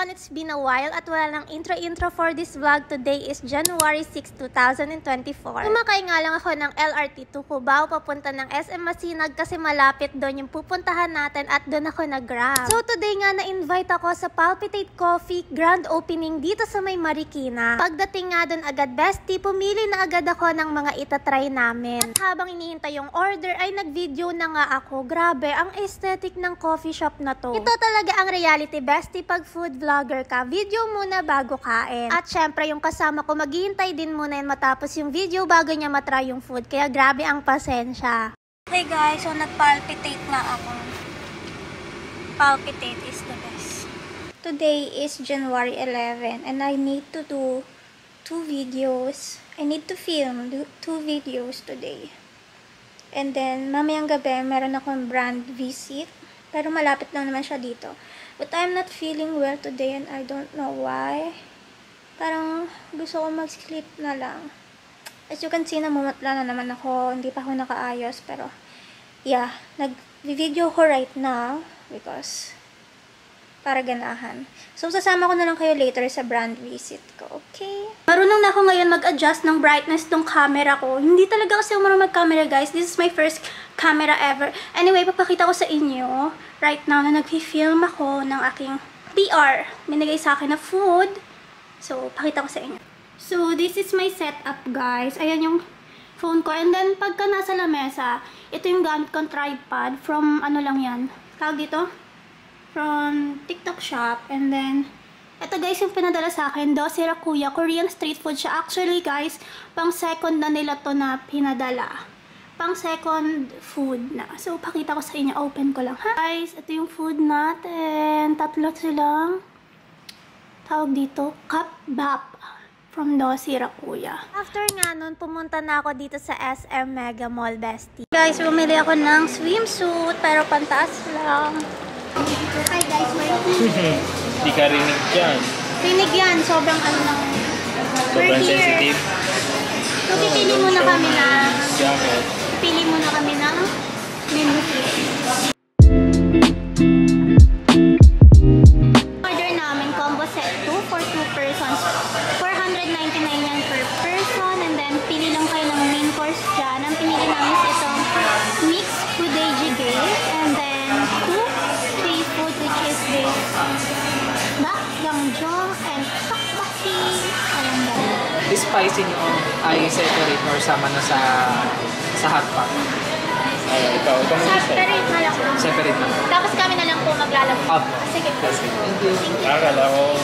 It's been a while at wala nang intro for this vlog. Today is January 6, 2024. Kumakay nga lang ako ng LRT to Cubao papunta ng SM Masinag kasi malapit doon yung pupuntahan natin at doon ako nag-grab. So today nga na-invite ako sa Palpitate Coffee grand opening dito sa may Marikina. Pagdating nga doon agad bestie, pumili na agad ako ng mga itatry namin. At habang inihintay yung order ay nag-video na nga ako. Grabe, ang aesthetic ng coffee shop na to. Ito talaga ang reality bestie pag food vlogger ka, video muna bago kain. At syempre yung kasama ko maghihintay din muna yan matapos yung video bago niya matry yung food. Kaya grabe ang pasensya. Hey guys, so nag-palpitate na ako. Palpitate is the best. Today is January 11 and I need to do 2 videos. I need to film 2 videos today. And then mamayang gabi meron akong brand visit. Pero malapit lang naman siya dito. But I'm not feeling well today and I don't know why. Parang gusto ko mag-sleep na lang. As you can see, namumutla na naman ako. Hindi pa ako nakaayos. Pero, yeah. Nag-video ko right now. Because, para ganahan. So, sasama ko na lang kayo later sa brand visit ko. Okay? Marunong na ako ngayon mag-adjust ng brightness ng camera ko. Hindi talaga kasi ako marunong mag-camera, guys. This is my first camera ever. Anyway, papakita ko sa inyo right now na nag-film ako ng aking PR. Binigay sa akin na food. So, pakita ko sa inyo. So, this is my setup, guys. Ayan yung phone ko. And then, pagka nasa lamesa, ito yung gamit kong tripod from, ano lang yan, tawag dito? From TikTok shop. And then, ito guys yung pinadala sa akin, Dosi Rakuya, Korean street food siya. Actually guys, pang second na nila to na pinadala. Pang second food na. So, pakita ko sa inyo. Open ko lang, ha? Guys, ito yung food natin. Tatlo silang tawag dito, Kapbap from Dosi Rakuya. After nga nun, pumunta na ako dito sa SM Mega Mall, bestie. Guys, bumili ako ng swimsuit, pero pantaas lang. Hi guys, Hindi ka rinig dyan. Rinig yan, sobrang ano lang. Sobrang sensitive. So, pipili muna kami ng jacket. Pili muna kami ng menu. Order namin combo set 2 for 2 persons. 499 yan per person. And then, pili lang kayo ng main course dyan. Ang pinili namin is itong mixed fudeji base. And then, 2 free food which is this dak, yangjong, and tteokbokki. Ayan ba? This spicy nyo ay separate or sama na sa hot pot? Ikaw Separate na lang. Separate na. Tapos kami na lang po maglalagay. Sige po. Thank you. Akala ko.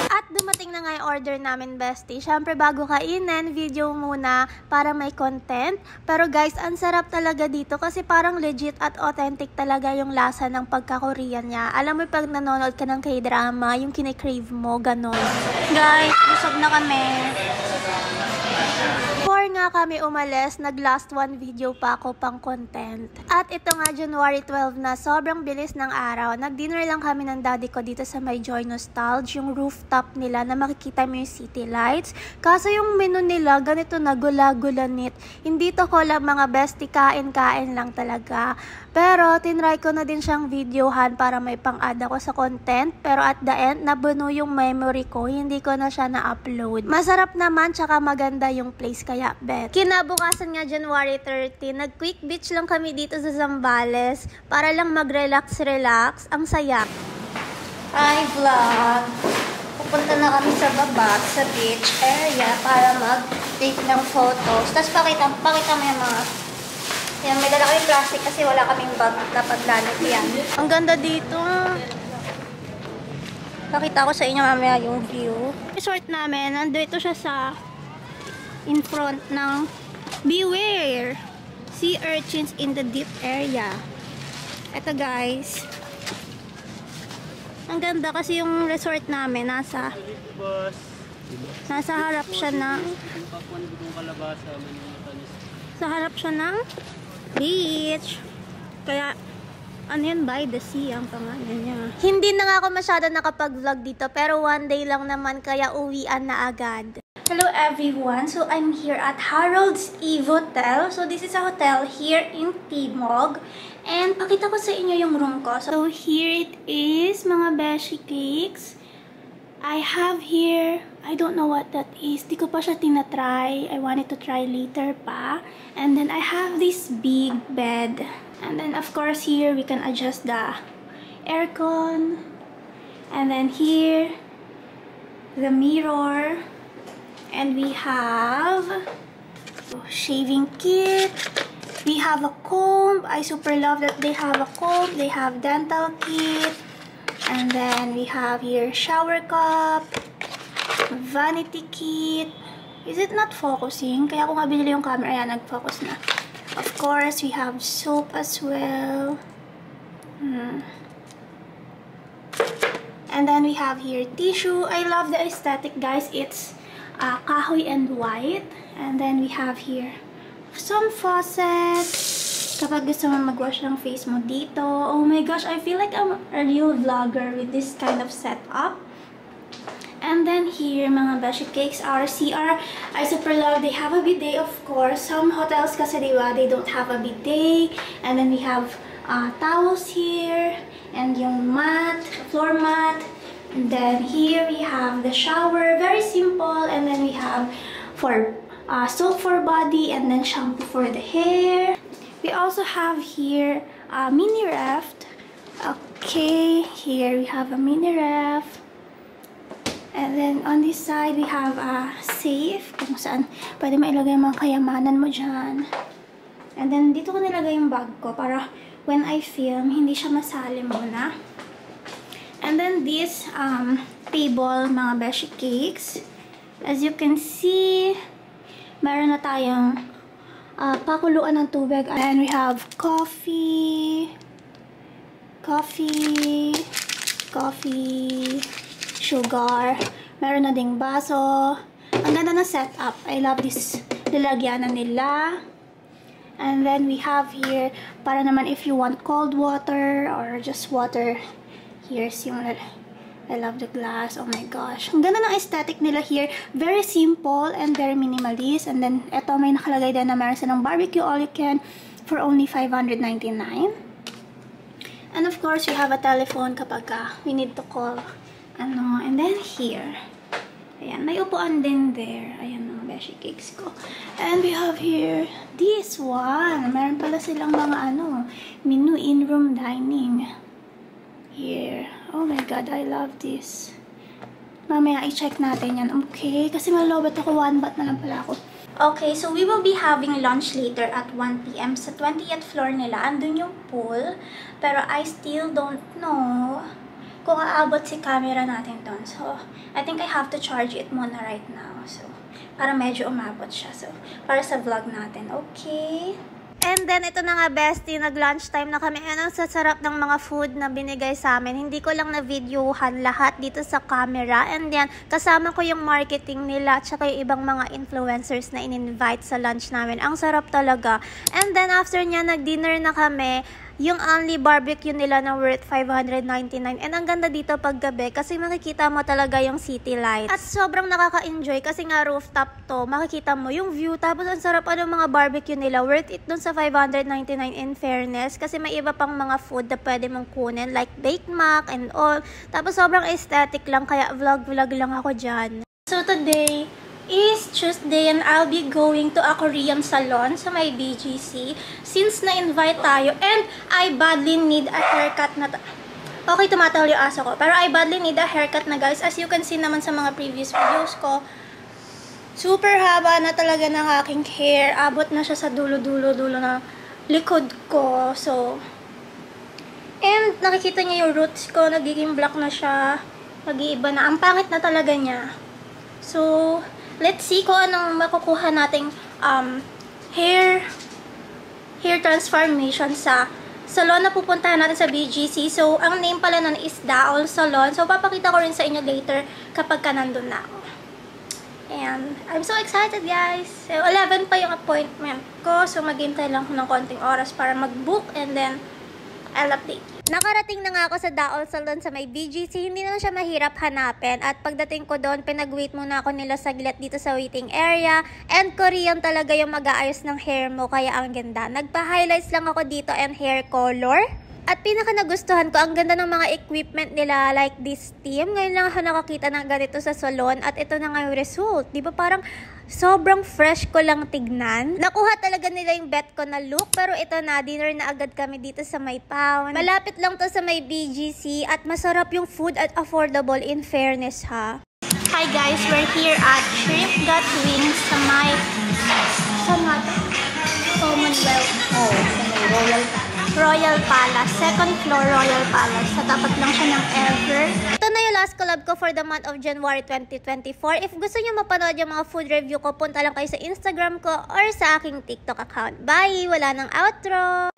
At dumating na nga yung order namin, bestie. Siyempre, bago kainin, video muna para may content. Pero guys, ang sarap talaga dito kasi parang legit at authentic talaga yung lasa ng pagka-Korean niya. Alam mo, pag nanonood ka ng K-drama, yung kine-crave mo, ganon. Guys, busog na kami. Before nga kami umalis, nag-last one video pa ako pang content. At ito nga, January 12 na, sobrang bilis ng araw. Nag-dinner lang kami ng daddy ko dito sa may Joy Nostalgia, yung rooftop nila na makikita mo yung city lights. Kaso yung menu nila, ganito na gula-gulanit. Hindi to collab mga bestie, kain-kain lang talaga. Pero, tinry ko na din siyang videohan para may pang-add ako sa content. Pero at the end, nabuno yung memory ko. Hindi ko na siya na-upload. Masarap naman, tsaka maganda yung place kaya bet. Kinabukasan nga January 30, nag-quick beach lang kami dito sa Zambales. Para lang mag-relax-relax. Ang saya. Hi vlog! Pupunta na kami sa baba, sa beach area para mag-take ng photos. Tapos pakita mo yung mga... Yan, may dala kami plastic kasi wala kaming bag na paglalagyan. Ang ganda dito. Pakita ko sa inyo mamaya yung view. Resort namin, nandito siya sa in front ng Beware! Sea urchins in the deep area. Ito guys. Ang ganda kasi yung resort namin nasa harap siya ng beach. Kaya ano yun, by the sea ang pangalan niya. Hindi na nga ako masyado nakapag-vlog dito pero one day lang naman kaya uwian na agad. Hello everyone! So I'm here at Harold's Eve Hotel. So this is a hotel here in Timog. And pakita ko sa inyo yung room ko. So here it is, mga beshi cakes. I have here, I don't know what that is. Di ko pa siya tinatry. I wanted to try later pa. And then I have this big bed. And then of course here we can adjust the aircon. And then here, the mirror. And we have shaving kit. We have a comb. I super love that they have a comb. They have dental kit. And then we have here shower cup, vanity kit. Is it not focusing? Kaya kung binili yung camera, ayan, nag-focus na. Of course, we have soap as well. And then we have here tissue. I love the aesthetic, guys. It's kahoy and white. And then we have here some faucet. Kapag gusto mo mag-wash ng face mo dito. Oh my gosh, I feel like I'm a real vlogger with this kind of setup. And then here, mga beshi cakes, our CR. I super love, they have a bidet, of course. Some hotels kasi, diba, they don't have a bidet. And then we have towels here. And yung mat, floor mat. And then here we have the shower, very simple. And then we have soap for body and then shampoo for the hair. We also have here a mini ref. Okay, here we have a mini ref. And then on this side we have a safe kung saan pwede mailagay mga kayamanan mo dyan. And then dito ko nilagay yung bag ko para when I film, hindi siya masali muna. And then this table, mga beshi cakes. As you can see, meron na tayong pakuluan ng tubig. And we have coffee, sugar. Meron na ding baso. Ang ganda ng setup. I love this lalagyanan nila. And then we have here, para naman if you want cold water or just water. Here's yung, I love the glass. Oh my gosh. Ang ganda ng aesthetic nila here. Very simple and very minimalist. And then, eto may nakalagay din na meron silang barbecue all you can for only $599. And of course, we have a telephone kapag we need to call. And then here. Ayan, may upuan din there. Ayan mga beshi cakes ko. And we have here this one. Meron pala silang mga menu in-room dining. Here. Oh my god, I love this. Mamaya i-check natin yan. Okay, kasi malobot ako. 1 baht na lang pala ako. Okay, so we will be having lunch later at 1 PM. Sa 20th floor nila, andun yung pool. Pero I still don't know kung aabot si camera natin doon. So, I think I have to charge it muna right now. So, para medyo umabot siya. So, para sa vlog natin. Okay? And then, ito na nga, bestie, nag-lunch time na kami. And ang sasarap ng mga food na binigay sa amin. Hindi ko lang na-videohan lahat dito sa camera. And then, kasama ko yung marketing nila at saka yung ibang mga influencers na in-invite sa lunch namin. Ang sarap talaga. And then, after niya, nag-dinner na kami. Yung only barbecue nila na worth $599. And ang ganda dito paggabi kasi makikita mo talaga yung city lights. At sobrang nakaka-enjoy kasi nga rooftop to. Makikita mo yung view. Tapos ang sarap mga barbecue nila. Worth it dun sa $599 in fairness. Kasi may iba pang mga food na pwede mong kunin. Like baked mac and all. Tapos sobrang aesthetic lang. Kaya vlog-vlog lang ako dyan. So today is Tuesday and I'll be going to a Korean salon sa my BGC since na-invite tayo and I badly need a haircut na okay, tumatahol yung aso ko pero I badly need a haircut na guys. As you can see naman sa mga previous videos ko, super haba na talaga ng aking hair. Abot na siya sa dulo na likod ko. So, and nakikita niyo yung roots ko, nagiging black na siya, mag-iiba na. Ang pangit na talaga niya. So, let's see kung anong makukuha nating hair transformation sa salon na pupuntahan natin sa BGC. So, ang name pala nun is Daol Salon. So, papakita ko rin sa inyo later kapag nandun na ako. And, I'm so excited guys. So, 11 pa yung appointment ko. So, maghintay lang ko ng konting oras para mag-book. And then, I'll update you. Nakarating na nga ako sa Daol Salon sa may BGC. Hindi naman siya mahirap hanapin. At pagdating ko doon, pinag-wait muna ako nila saglit dito sa waiting area. And Korean talaga yung mag-aayos ng hair mo, kaya ang ganda. Nagpa-highlights lang ako dito and hair color. At pinaka nagustuhan ko, ang ganda ng mga equipment nila like this team. Ngayon lang ako nakakita ng ganito sa salon at ito na nga yung result. Di ba parang sobrang fresh ko lang tignan. Nakuha talaga nila yung bet ko na look, pero ito na, dinner na agad kami dito sa may Pound. Malapit lang to sa may BGC at masarap yung food at affordable in fairness ha. Hi guys, we're here at Shrimp Got Wings sa may Commonwealth. Oh, sa may Royal Palace. Second floor Royal Palace. Sa tapat lang siya ng Ever. Ito na yung last collab ko for the month of January 2024. If gusto nyo mapanood yung mga food review ko, punta lang kayo sa Instagram ko or sa aking TikTok account. Bye! Wala nang outro!